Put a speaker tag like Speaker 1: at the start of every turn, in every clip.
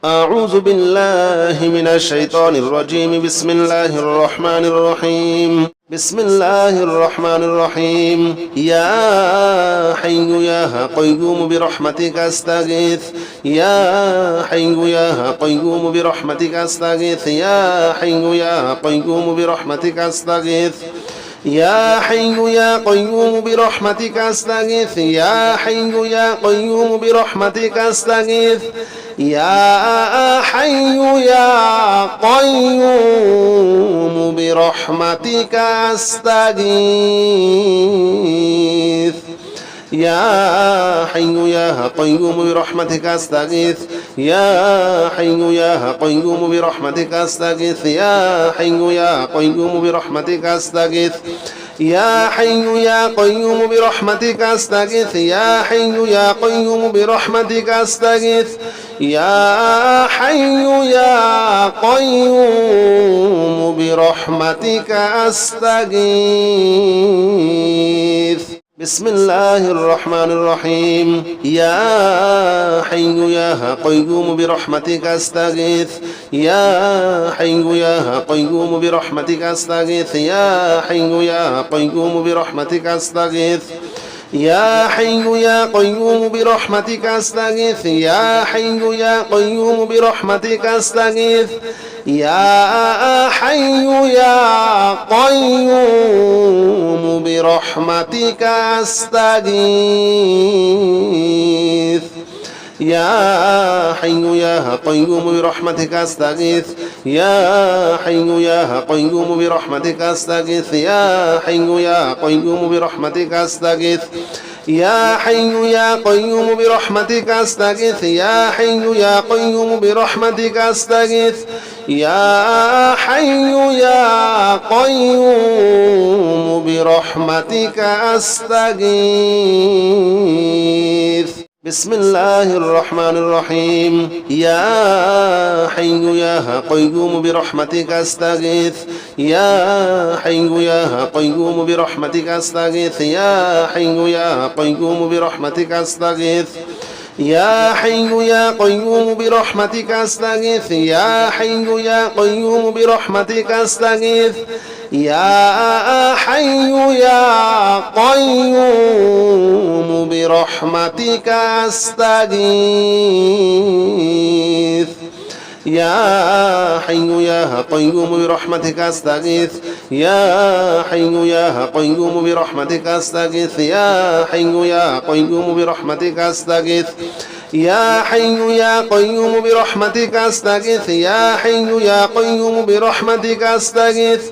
Speaker 1: أعوذ بالله من الشيطان الرجيم. بسم الله الرحمن الرحيم. بسم الله الرحمن الرحيم. يا حي يا قيوم برحمتك أستغيث. يا حي يا قيوم برحمتك أستغيث. يا حي يا قيوم برحمتك أستغيث. يا حي يا قيوم برحمتك أستغيث. يا حي يا قيوم برحمتك أستغيث. يا حي يا قيوم برحمتك أستغيث. يا حي يا قيوم برحمتك أستغيث. يا حي يا قيوم برحمتك أستغيث. يا حي يا قيوم برحمتك أستغيث. يا حي يا قيوم برحمتك أستغيث. يا حي يا قيوم برحمتك أستغيث. يا حي يا قيوم برحمتك أستغيث. بسم الله الرحمن الرحيم. يا حي يا قيوم برحمتك أستغيث. يا حي يا قيوم برحمتك أستغيث. يا حي يا قيوم برحمتك أستغيث. يا حي يا قيوم برحمتك أستغيث. يا حي يا قيوم برحمتك أستغيث. يا حي يا قيوم برحمتك أستغيث. يا حي يا قيوم برحمتك أستغيث. يا حي يا قيوم برحمتك أستغيث. يا حي يا قيوم برحمتك أستغيث. يا حي يا قيوم برحمتك أستغيث. يا حي يا قيوم برحمتك أستغيث. يا حي يا قيوم برحمتك أستغيث. بسم الله الرحمن الرحيم. يا حي يا قيوم برحمتك أستغيث. يا حي يا قيوم برحمتك أستغيث. يا حي يا قيوم برحمتك أستغيث. يا حي يا قيوم برحمتك أستغيث. يا حي يا قيوم برحمتك أستغيث. يا حي يا قيوم برحمتك أستغيث. يا حي يا قيوم برحمتك أستغيث. يا حي يا قيوم برحمتك أستغيث. يا حي يا قيوم برحمتك أستغيث. يا حي يا قيوم برحمتك أستغيث. يا حي يا قيوم برحمتك أستغيث.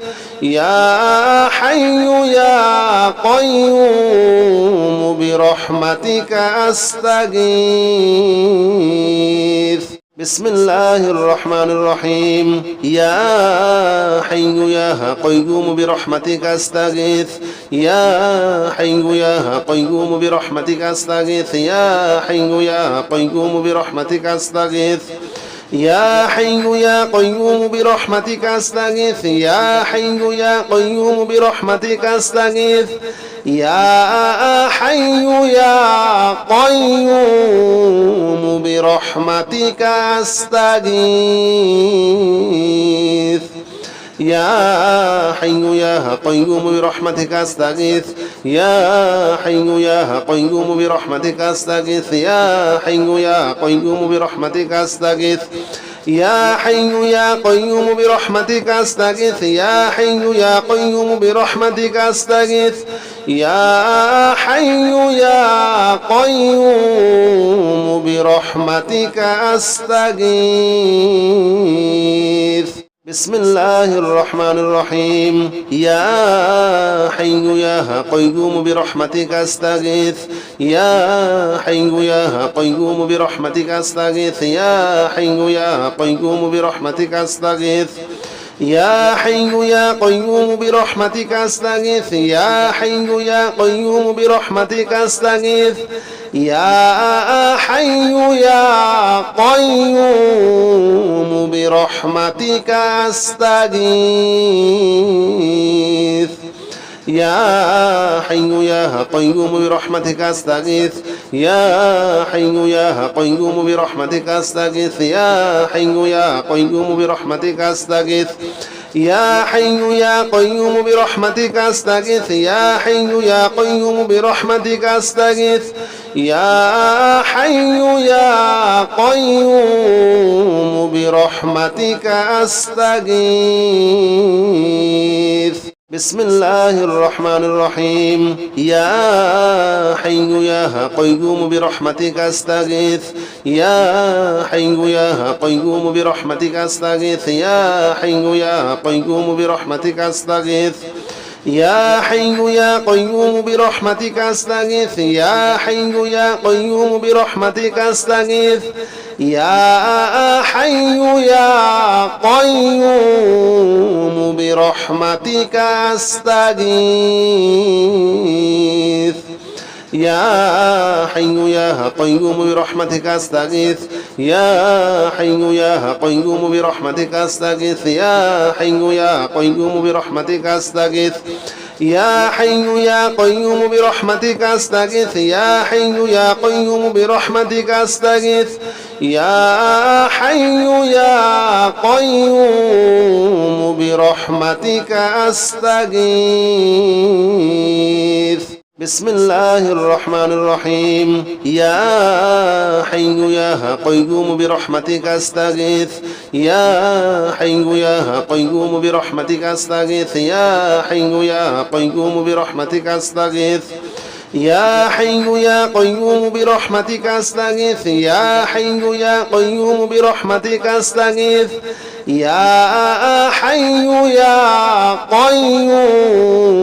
Speaker 1: يا حي يا قيوم برحمتك أستغيث. بسم الله الرحمن الرحيم. يا حي يا قيوم برحمتك أستغيث. يا حي يا قيوم برحمتك أستغيث. يا حي يا قيوم برحمتك أستغيث. يا حي يا قيوم برحمتك أستغيث. يا حي يا قيوم برحمتك أستغيث. يا حي يا قيوم برحمتك أستغيث. يا حي يا قيوم برحمتك أستغيث. يا حي يا قيوم برحمتك أستغيث. يا حي يا قيوم برحمتك أستغيث. يا حي يا قيوم برحمتك أستغيث. يا حي يا قيوم برحمتك أستغيث. يا حي يا قيوم برحمتك أستغيث. بسم الله الرحمن الرحيم. يا حي يا قيوم برحمتك أستغيث. يا حي يا قيوم برحمتك أستغيث. يا حي يا قيوم برحمتك أستغيث. يا حي يا قيوم برحمتك أستغيث. يا حي يا قيوم برحمتك أستغيث. يا حي يا قيوم برحمتك أستغيث. يا حي يا قيوم برحمتك أستغيث يا حي يا قيوم برحمتك أستغيث يا حي يا قيوم برحمتك أستغيث يا حي يا قيوم برحمتك أستغيث يا حي يا قيوم برحمتك أستغيث يا حي يا قيوم برحمتك أستغيث بسم الله الرحمن الرحيم يا حي يا قيوم برحمتك أستغيث يا حي يا قيوم برحمتك أستغيث يا حي يا قيوم برحمتك أستغيث يا حي يا قيوم برحمتك أستغيث يا حي يا قيوم برحمتك أستغيث يا حي يا قيوم برحمتك أستغيث يا حي يا قيوم برحمتك أستغيث يا حي يا قيوم برحمتك أستغيث يا حي يا قيوم برحمتك أستغيث يا حي يا قيوم برحمتك أستغيث يا حي يا قيوم برحمتك أستغيث يا حي يا قيوم برحمتك أستغيث بسم الله الرحمن الرحيم يا حي يا قيوم برحمتك أستغيث يا حي يا قيوم برحمتك أستغيث يا حي يا قيوم برحمتك أستغيث يا حي يا قيوم برحمتك أستغيث يا حي يا قيوم برحمتك أستغيث يا حي يا قيوم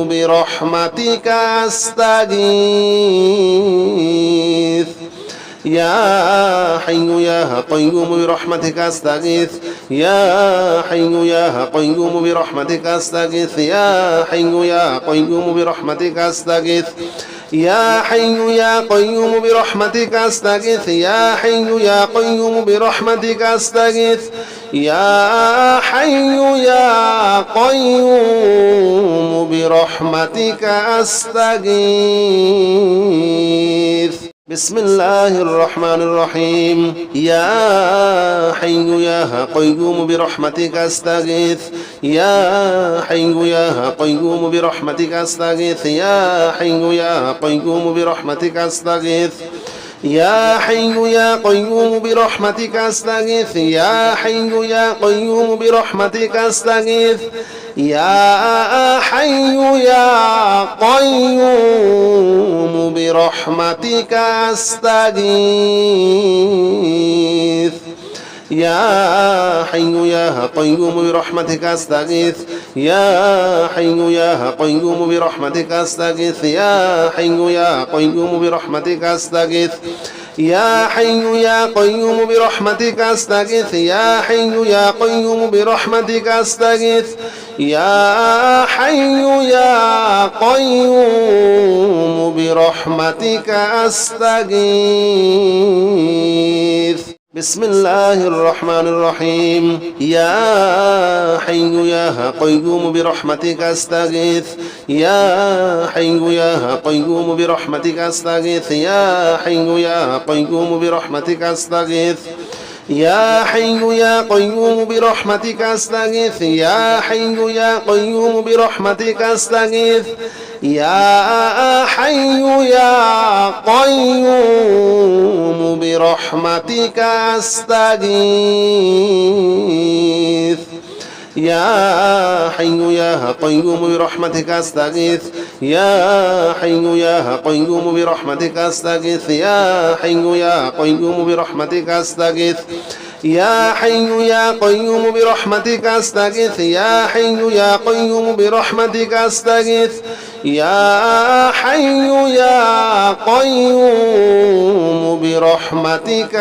Speaker 1: برحمتك أستغيث يا حي يا قيوم برحمتك أستغيث يا حي يا قيوم برحمتك أستغيث يا حي يا قيوم برحمتك أستغيث يا حي يا قيوم برحمتك أستغيث يا حي يا قيوم برحمتك أستغيث يا حي يا قيوم برحمتك أستغيث بسم الله الرحمن الرحيم يا حي يا قيوم برحمتك أستغيث يا حي يا قيوم برحمتك أستغيث يا حي يا قيوم برحمتك أستغيث يا حي يا قيوم برحمتك أستغيث يا حي يا قيوم برحمتك أستغيث يا حي يا قيوم برحمتك أستغيث يا حي يا قيوم برحمتك أستغيث يا حي يا قيوم برحمتك أستغيث يا حي يا قيوم برحمتك أستغيث يا حي يا قيوم برحمتك أستغيث يا حي يا قيوم برحمتك أستغيث يا حي يا قيوم برحمتك أستغيث بسم الله الرحمن الرحيم يا حي يا قيوم برحمتك أستغيث يا حي يا قيوم برحمتك أستغيث يا حي يا قيوم برحمتك أستغيث يا حي يا قيوم برحمتك أستغيث يا حي يا قيوم برحمتك أستغيث يا حي يا قيوم برحمتك أستغيث يا حي يا قيوم برحمتك أستغيث يا حي يا قيوم برحمتك أستغيث يا حي يا قيوم برحمتك أستغيث يا حي يا قيوم برحمتك أستغيث يا حي يا قيوم برحمتك أستغيث يا حي يا قيوم برحمتك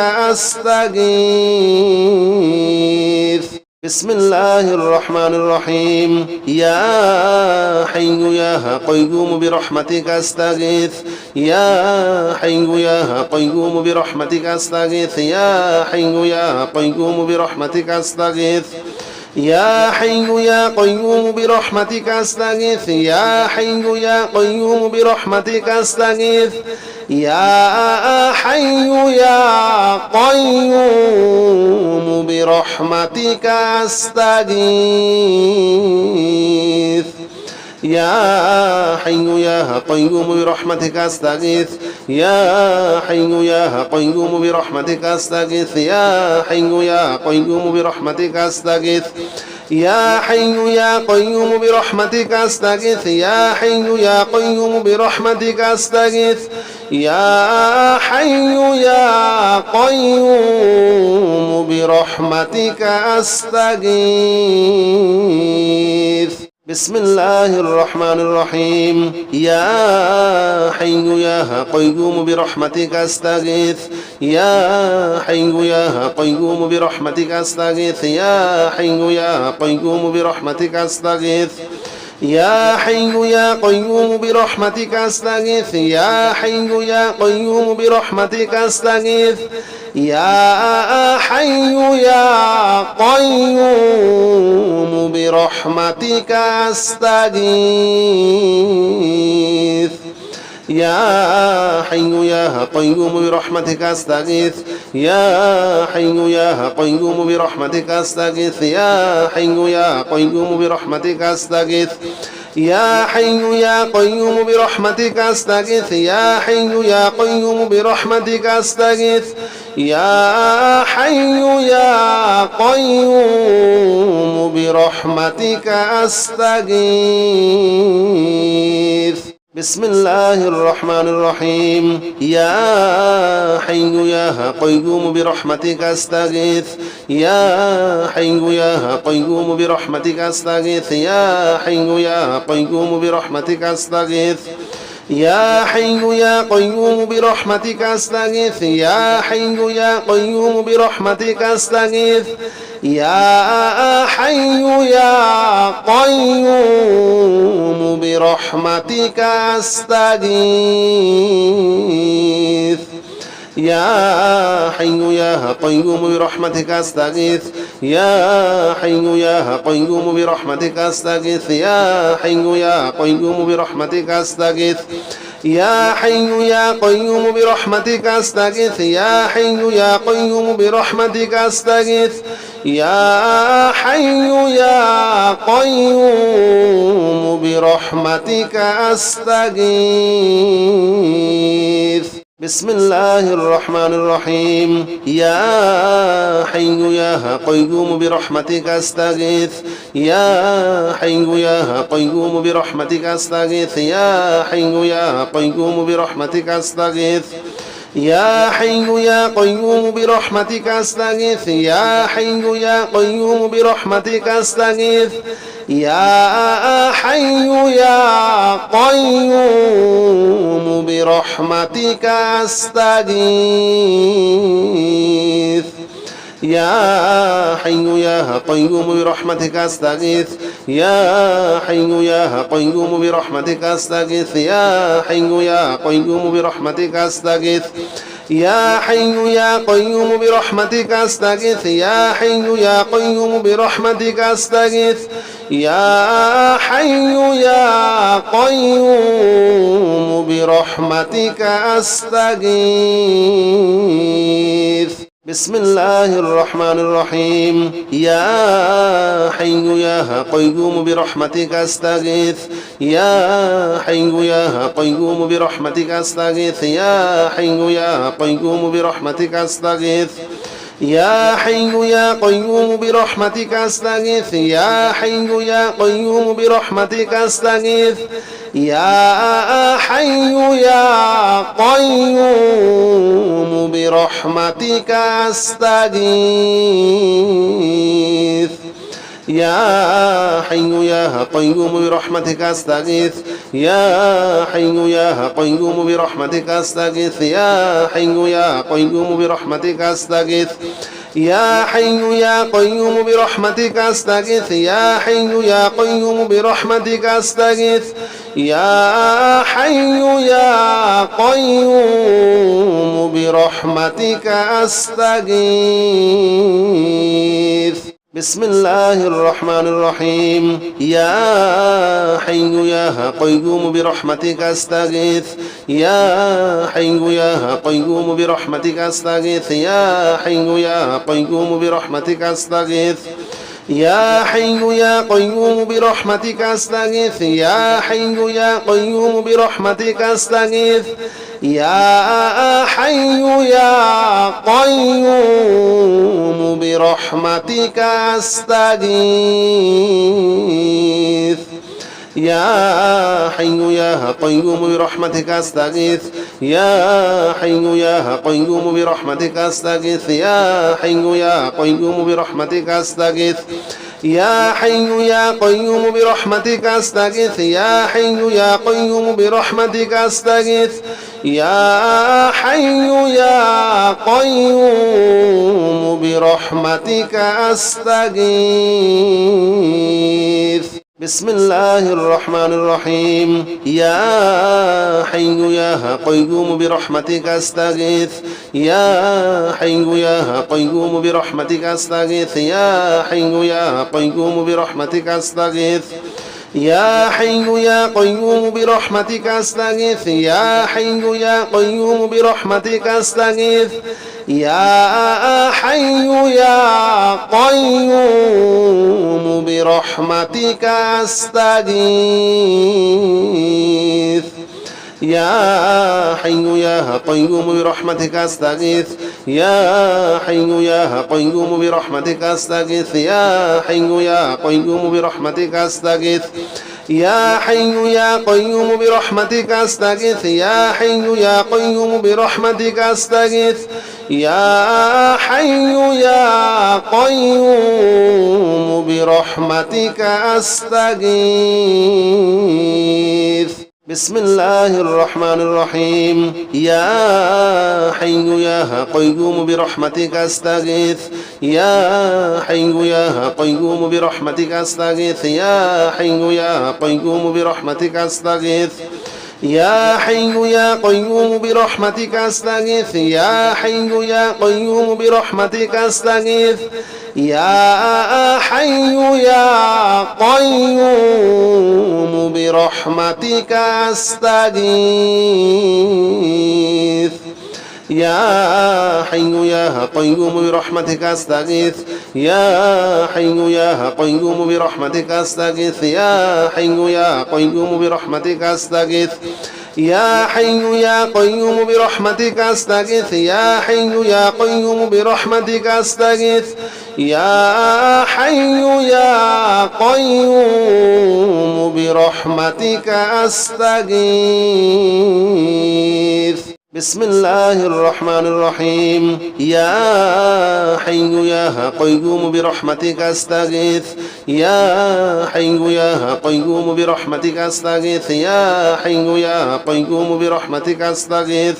Speaker 1: أستغيث بسم الله الرحمن الرحيم يا حي يا قيوم برحمتك أستغيث يا حي يا قيوم برحمتك أستغيث يا حي يا قيوم برحمتك أستغيث يا حي يا قيوم برحمتك أستغيث يا حي يا قيوم برحمتك أستغيث يا حي يا قيوم برحمتك أستغيث يا حي يا قيوم برحمتك أستغيث يا حي يا قيوم برحمتك أستغيث يا حي يا قيوم برحمتك أستغيث يا حي يا قيوم برحمتك أستغيث يا حي يا قيوم برحمتك أستغيث يا حي يا قيوم برحمتك أستغيث بسم الله الرحمن الرحيم يا حي يا قيوم برحمتك أستغيث يا حي يا قيوم برحمتك أستغيث يا حي يا قيوم برحمتك أستغيث يا حي يا قيوم برحمتك أستغيث يا حي يا قيوم برحمتك أستغيث يا حي يا قيوم برحمتك أستغيث يا حي يا قيوم برحمتك أستغيث يا حي يا قيوم برحمتك أستغيث يا حي يا قيوم برحمتك أستغيث يا حي يا قيوم برحمتك أستغيث يا حي يا قيوم برحمتك أستغيث يا حي يا قيوم برحمتك أستغيث بسم الله الرحمن الرحيم يا حي يا قيوم برحمتك أستغيث يا حي يا قيوم برحمتك أستغيث يا حي يا قيوم برحمتك أستغيث يا حي يا قيوم برحمتك أستغيث يا حي يا قيوم برحمتك أستغيث يا حي يا قيوم برحمتك أستغيث يا حي يا قيوم برحمتك أستغيث يا حي يا قيوم برحمتك أستغيث يا حي يا قيوم برحمتك أستغيث يا حي يا قيوم برحمتك أستغيث يا حي يا قيوم برحمتك أستغيث يا حي يا قيوم برحمتك أستغيث بسم الله الرحمن الرحيم يا حي يا قيوم برحمتك أستغيث يا حي يا قيوم برحمتك أستغيث يا حي يا قيوم برحمتك أستغيث يا حي يا قيوم برحمتك أستغيث يا حي يا قيوم برحمتك أستغيث يا حي يا قيوم برحمتك أستغيث يا حي يا قيوم برحمتك أستغيث يا حي يا قيوم برحمتك أستغيث يا حي يا قيوم برحمتك أستغيث يا حي يا قيوم برحمتك أستغيث يا حي يا قيوم برحمتك أستغيث يا حي يا قيوم برحمتك أستغيث بسم الله الرحمن الرحيم يا حي يا قيوم برحمتك أستغيث يا حي يا قيوم برحمتك أستغيث يا حي يا قيوم برحمتك أستغيث يا حي يا قيوم برحمتك أستغيث يا حي يا قيوم برحمتك أستغيث يا حي يا قيوم برحمتك أستغيث يا حي يا قيوم برحمتك أستغيث يا حي يا قيوم برحمتك أستغيث يا حي يا قيوم برحمتك أستغيث يا حي يا قيوم برحمتك أستغيث يا حي يا قيوم برحمتك أستغيث يا حي يا قيوم برحمتك أستغيث بسم الله الرحمن الرحيم يا حي يا قيوم برحمتك أستغيث يا حي يا قيوم برحمتك أستغيث يا حي يا قيوم برحمتك أستغيث يا حي يا قيوم برحمتك أستغيث يا حي يا قيوم برحمتك أستغيث يا حي يا قيوم برحمتك أستغيث يا حي يا قيوم برحمتك أستغيث يا حي يا قيوم برحمتك أستغيث يا حي يا قيوم برحمتك أستغيث يا حي يا قيوم برحمتك أستغيث يا حي يا قيوم برحمتك أستغيث يا حي يا قيوم برحمتك أستغيث بسم الله الرحمن الرحيم يا حي يا قيوم برحمتك أستغيث يا حي يا قيوم برحمتك أستغيث يا حي يا قيوم برحمتك أستغيث يا حي يا قيوم برحمتك أستغيث يا حي يا قيوم برحمتك أستغيث يا حي يا قيوم برحمتك أستغيث يا حي يا قيوم برحمتك أستغيث يا حي يا قيوم برحمتك أستغيث يا حي يا قيوم برحمتك أستغيث يا حي يا قيوم برحمتك أستغيث يا حي يا قيوم برحمتك أستغيث يا حي يا قيوم برحمتك أستغيث بسم الله الرحمن الرحيم يا حي يا قيوم برحمتك أستغيث يا حي يا قيوم برحمتك أستغيث يا حي يا قيوم برحمتك أستغيث يا حي يا قيوم برحمتك أستغيث يا حي يا قيوم برحمتك أستغيث يا حي يا قيوم برحمتك أستغيث يا حي يا قيوم برحمتك أستغيث يا حي يا قيوم برحمتك أستغيث يا حي يا قيوم برحمتك أستغيث يا حي يا قيوم برحمتك أستغيث يا حي يا قيوم برحمتك أستغيث يا حي يا قيوم برحمتك أستغيث بسم الله الرحمن الرحيم يا حي يا قيوم برحمتك أستغيث يا حي يا قيوم برحمتك أستغيث يا حي يا قيوم برحمتك أستغيث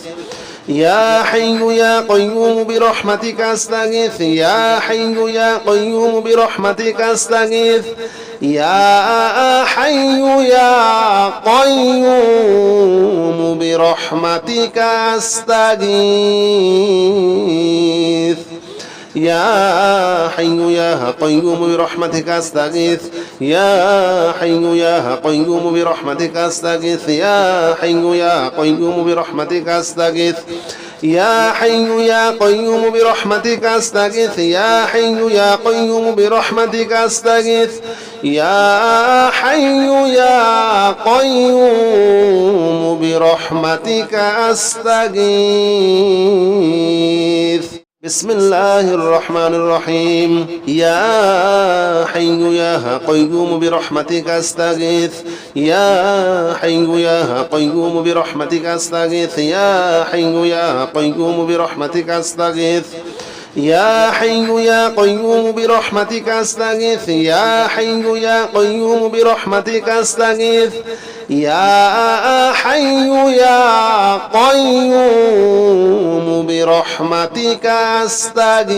Speaker 1: يا حي يا قيوم برحمتك أستغيث يا حي يا قيوم برحمتك أستغيث يا حي يا قيوم برحمتك أستغيث يا حي يا قيوم برحمتك أستغيث يا حي يا قيوم برحمتك أستغيث يا حي يا قيوم برحمتك أستغيث يا حي يا قيوم برحمتك أستغيث يا حي يا قيوم برحمتك أستغيث يا حي يا قيوم برحمتك أستغيث بسم الله الرحمن الرحيم يا حي يا قيوم برحمتك أستغيث يا حي يا قيوم برحمتك أستغيث يا حي يا قيوم برحمتك أستغيث يا حي يا قيوم برحمتك أستغيث يا حي يا قيوم برحمتك أستغيث يا حي يا قيوم برحمتك أستغيث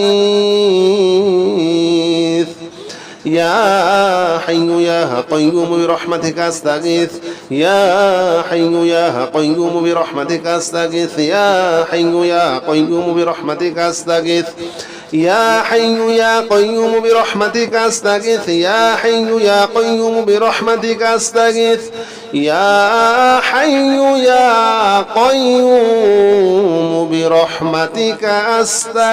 Speaker 1: يا حي يا قيوم برحمتك أستغيث يا حي يا قيوم برحمتك أستغيث يا حي يا قيوم برحمتك أستغيث يا حي يا قيوم برحمتك أستغيث يا حي يا قيوم برحمتك أستغيث يا حي يا قيوم برحمتك أستغيث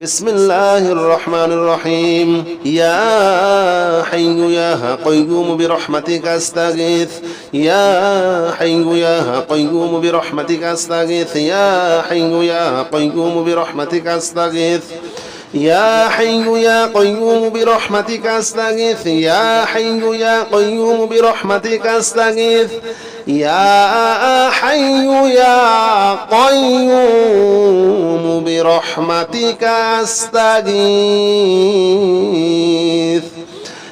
Speaker 1: بسم الله الرحمن الرحيم يا حي يا قيوم برحمتك أستغيث يا حي يا قيوم برحمتك أستغيث يا حي يا قيوم برحمتك أستغيث يا حي يا قيوم برحمتك أستغيث يا حي يا قيوم برحمتك أستغيث يا حي يا قيوم برحمتك أستغيث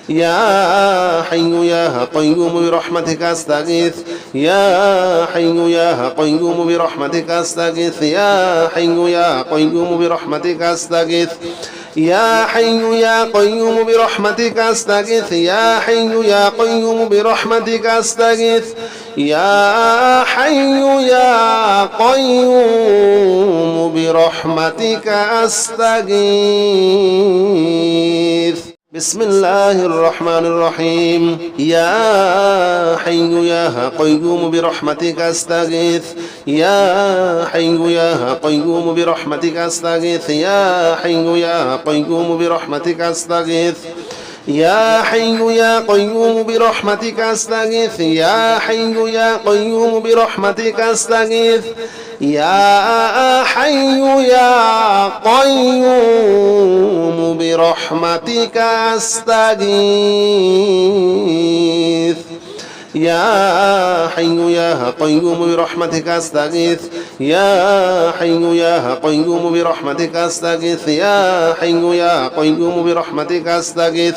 Speaker 1: يا حي يا قيوم برحمتك أستغيث يا حي يا قيوم برحمتك أستغيث يا حي يا قيوم برحمتك أستغيث يا حي يا قيوم برحمتك أستغيث يا حي يا قيوم برحمتك أستغيث يا حي يا قيوم برحمتك أستغيث بسم الله الرحمن الرحيم يا حي يا قيوم برحمتك أستغيث يا حي يا قيوم برحمتك أستغيث يا حي يا قيوم برحمتك أستغيث يا حي يا قيوم برحمتك أستغيث يا حي يا قيوم برحمتك أستغيث يا حي يا قيوم برحمتك أستغيث يا حي يا قيوم برحمتك أستغيث يا حي يا قيوم برحمتك أستغيث يا حي يا قيوم برحمتك أستغيث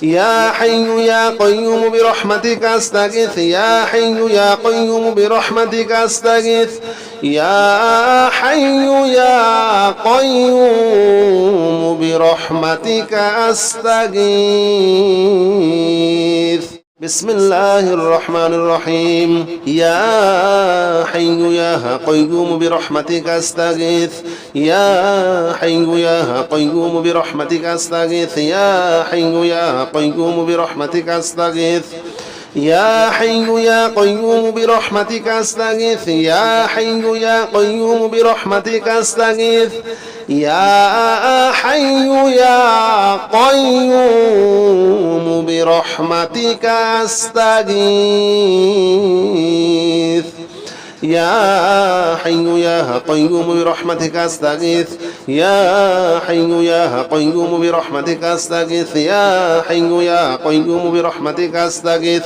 Speaker 1: يا حي يا قيوم برحمتك أستغيث يا حي يا قيوم برحمتك أستغيث يا حي يا قيوم برحمتك أستغيث بسم الله الرحمن الرحيم يا حي يا قيوم برحمتك أستغيث يا حي يا قيوم برحمتك أستغيث يا حي يا قيوم برحمتك أستغيث يا حي يا قيوم برحمتك أستغيث يا حي يا قيوم برحمتك أستغيث يا حي يا قيوم برحمتك أستغيث يا حي يا قيوم برحمتك أستغيث يا حي يا قيوم برحمتك أستغيث يا حي يا قيوم برحمتك أستغيث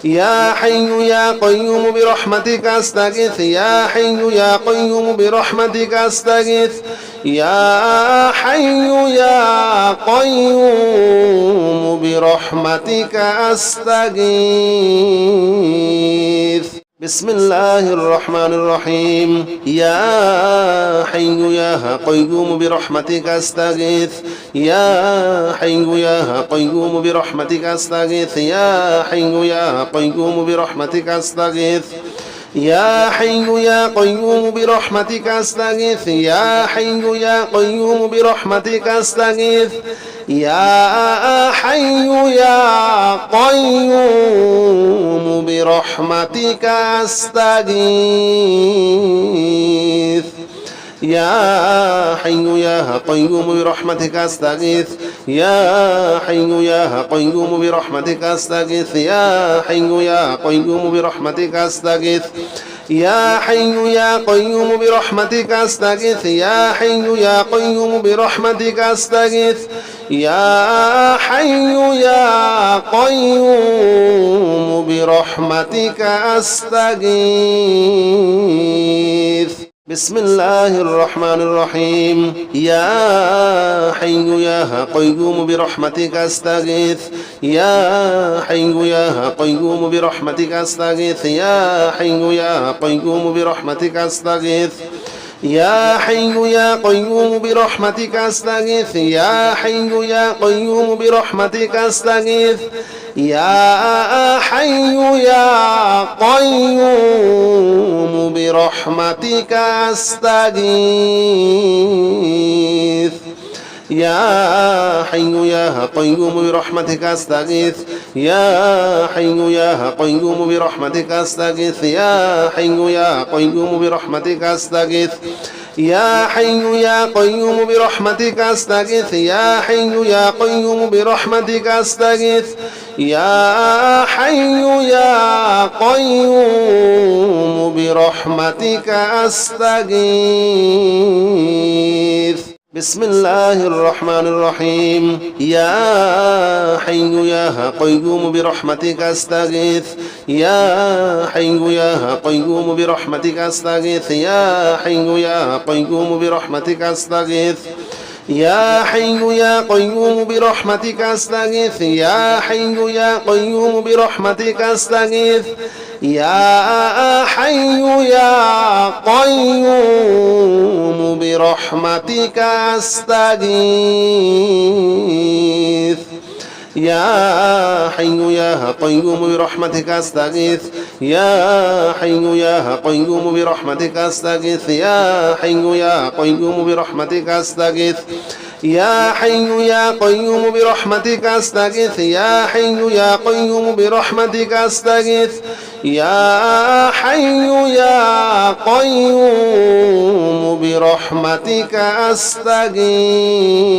Speaker 1: يا حي يا قيوم برحمتك أستغيث يا حي يا قيوم برحمتك أستغيث يا حي يا قيوم برحمتك أستغيث بسم الله الرحمن الرحيم يا حي يا قيوم برحمتك أستغيث يا حي يا قيوم برحمتك أستغيث يا حي يا قيوم برحمتك أستغيث يا حي يا قيوم برحمتك أستغيث يا حي يا قيوم برحمتك أستغيث يا حي يا قيوم برحمتك أستغيث يا حي يا قيوم برحمتك أستغيث يا حي يا قيوم برحمتك أستغيث يا حي يا قيوم برحمتك أستغيث يا حي يا قيوم برحمتك أستغيث يا حي يا قيوم برحمتك أستغيث يا حي يا قيوم برحمتك أستغيث بسم الله الرحمن الرحيم يا حي يا قيوم برحمتك أستغيث يا حي يا قيوم برحمتك أستغيث يا حي يا قيوم برحمتك أستغيث يا حي يا قيوم برحمتك أستغيث يا حي يا قيوم برحمتك أستغيث يا حي يا قيوم برحمتك أستغيث يا حي يا قيوم برحمتك أستغيث يا حي يا قيوم برحمتك أستغيث يا حي يا قيوم برحمتك أستغيث يا حي يا قيوم برحمتك أستغيث يا حي يا قيوم برحمتك أستغيث يا حي يا قيوم برحمتك أستغيث بسم الله الرحمن الرحيم يا حي يا قيوم برحمتك أستغيث يا حي يا قيوم برحمتك أستغيث يا حي يا قيوم برحمتك أستغيث يا حي يا قيوم برحمتك أستغيث يا حي يا قيوم برحمتك أستغيث يا حي يا قيوم برحمتك أستغيث يا حي يا قيوم برحمتك أستغيث يا حي يا قيوم برحمتك أستغيث يا حي يا قيوم برحمتك أستغيث يا حي يا قيوم برحمتك أستغيث يا حي يا قيوم برحمتك أستغيث يا حي يا قيوم برحمتك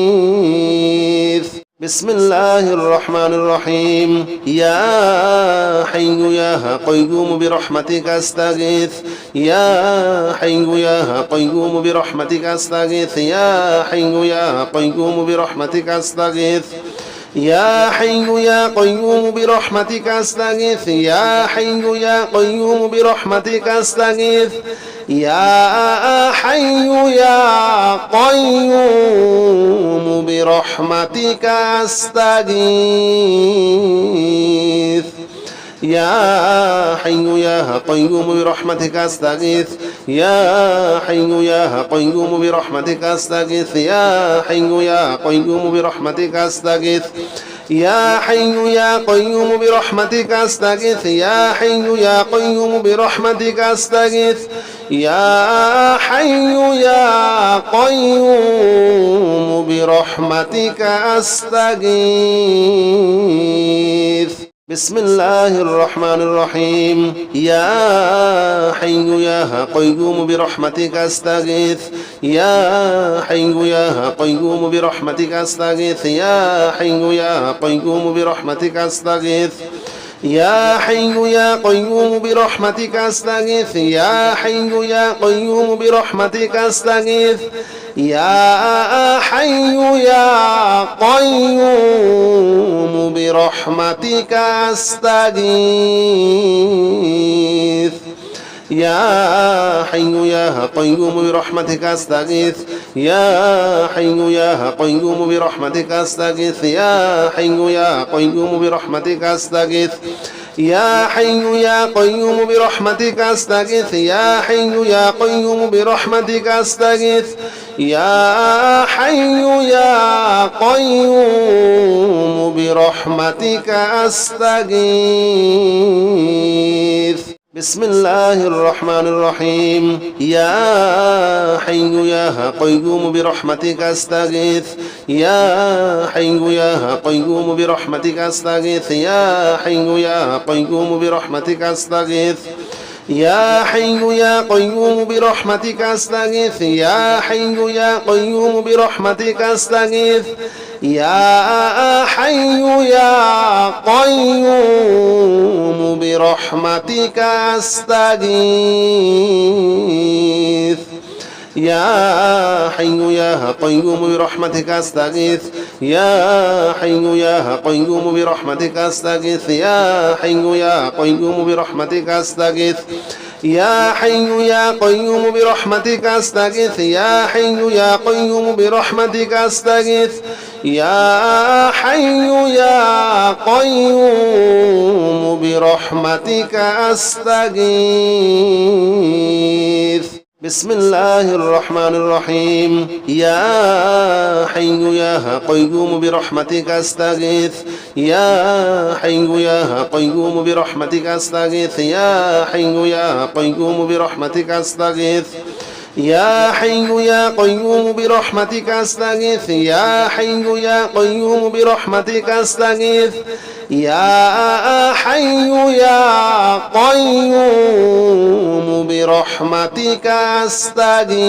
Speaker 1: أستغيث بسم الله الرحمن الرحيم يا حي يا قيوم برحمتك أستغيث يا حي يا قيوم برحمتك أستغيث يا حي يا قيوم برحمتك أستغيث يا حي يا قيوم برحمتك أستغيث يا حي يا قيوم برحمتك أستغيث يا حي يا قيوم برحمتك أستغيث يا حي يا قيوم برحمتك أستغيث يا حي يا قيوم برحمتك أستغيث يا حي يا قيوم برحمتك أستغيث يا حي يا قيوم برحمتك أستغيث يا حي يا قيوم برحمتك أستغيث يا حي يا قيوم برحمتك أستغيث بسم الله الرحمن الرحيم يا حي يا قيوم برحمتك أستغيث يا حي يا قيوم برحمتك أستغيث يا حي يا قيوم برحمتك أستغيث يا حي يا قيوم برحمتك أستغيث يا حي يا قيوم برحمتك أستغيث يا حي يا قيوم برحمتك أستغيث يا حي يا قيوم برحمتك أستغيث يا حي يا قيوم برحمتك أستغيث يا حي يا قيوم برحمتك أستغيث يا حي يا قيوم برحمتك أستغيث يا حي يا قيوم برحمتك أستغيث يا حي يا قيوم برحمتك أستغيث بسم الله الرحمن الرحيم يا حي يا قيوم برحمتك أستغيث يا حي يا قيوم برحمتك أستغيث يا حي يا قيوم برحمتك أستغيث يا حي يا قيوم برحمتك أستغيث يا حي يا قيوم برحمتك أستغيث يا حي يا قيوم برحمتك أستغيث يا حي يا قيوم برحمتك أستغيث يا حي يا قيوم برحمتك أستغيث يا حي يا قيوم برحمتك أستغيث يا حي يا قيوم برحمتك أستغيث يا حي يا قيوم برحمتك أستغيث يا حي يا قيوم برحمتك أستغيث بسم الله الرحمن الرحيم يا حي يا قيوم برحمتك أستغيث يا حي يا قيوم برحمتك أستغيث يا حي يا قيوم برحمتك أستغيث يا حي يا قيوم برحمتك أستغيث يا حي يا قيوم برحمتك أستغيث يا حي يا قيوم برحمتك أستغيث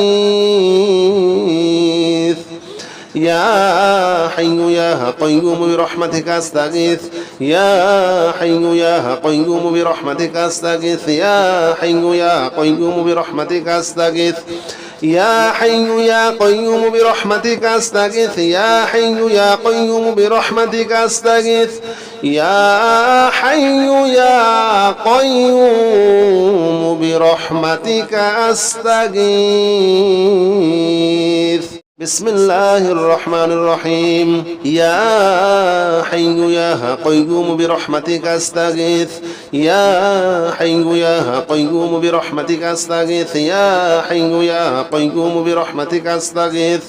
Speaker 1: يا حي يا قيوم برحمتك أستغيث يا حي يا قيوم برحمتك أستغيث يا حي يا قيوم برحمتك أستغيث يا حي يا قيوم برحمتك أستغيث يا حي يا قيوم برحمتك أستغيث يا حي يا قيوم برحمتك أستغيث بسم الله الرحمن الرحيم يا حي يا قيوم برحمتك أستغيث يا حي يا قيوم برحمتك أستغيث يا حي يا قيوم برحمتك أستغيث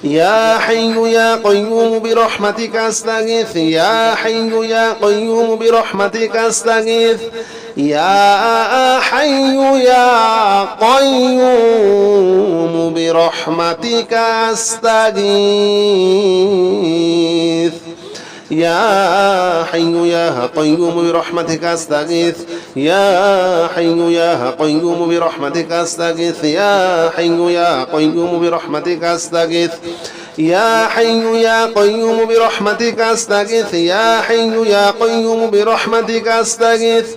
Speaker 1: يا حي يا قيوم برحمتك أستغيث يا حي يا قيوم برحمتك أستغيث يا حي يا قيوم برحمتك أستغيث يا حي يا قيوم برحمتك أستغيث يا حي يا قيوم برحمتك أستغيث يا حي يا قيوم برحمتك أستغيث يا حي يا قيوم برحمتك أستغيث يا حي يا قيوم برحمتك أستغيث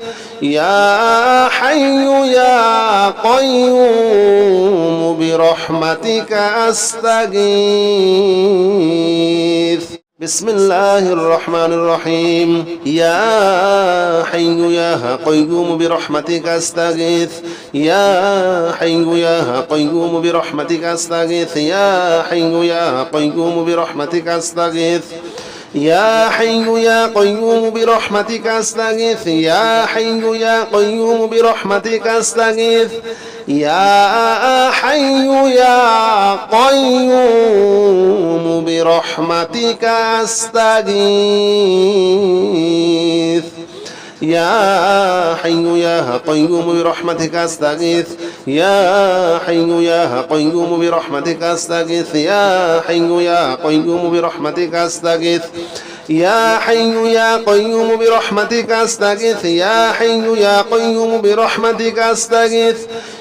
Speaker 1: يا حي يا قيوم برحمتك أستغيث بسم الله الرحمن الرحيم يا حي يا قيوم برحمتك أستغيث يا حي يا قيوم برحمتك أستغيث يا حي يا قيوم برحمتك أستغيث يا حي يا قيوم برحمتك أستغيث يا حي يا قيوم برحمتك أستغيث يا حي يا قيوم برحمتك أستغيث يا حي يا قيوم برحمتك أستغيث يا حي يا قيوم برحمتك أستغيث يا حي يا قيوم برحمتك أستغيث يا حي يا قيوم برحمتك أستغيث يا حي يا قيوم برحمتك أستغيث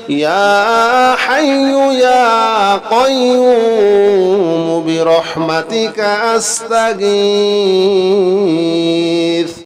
Speaker 1: يا حي يا قيوم برحمتك أستغيث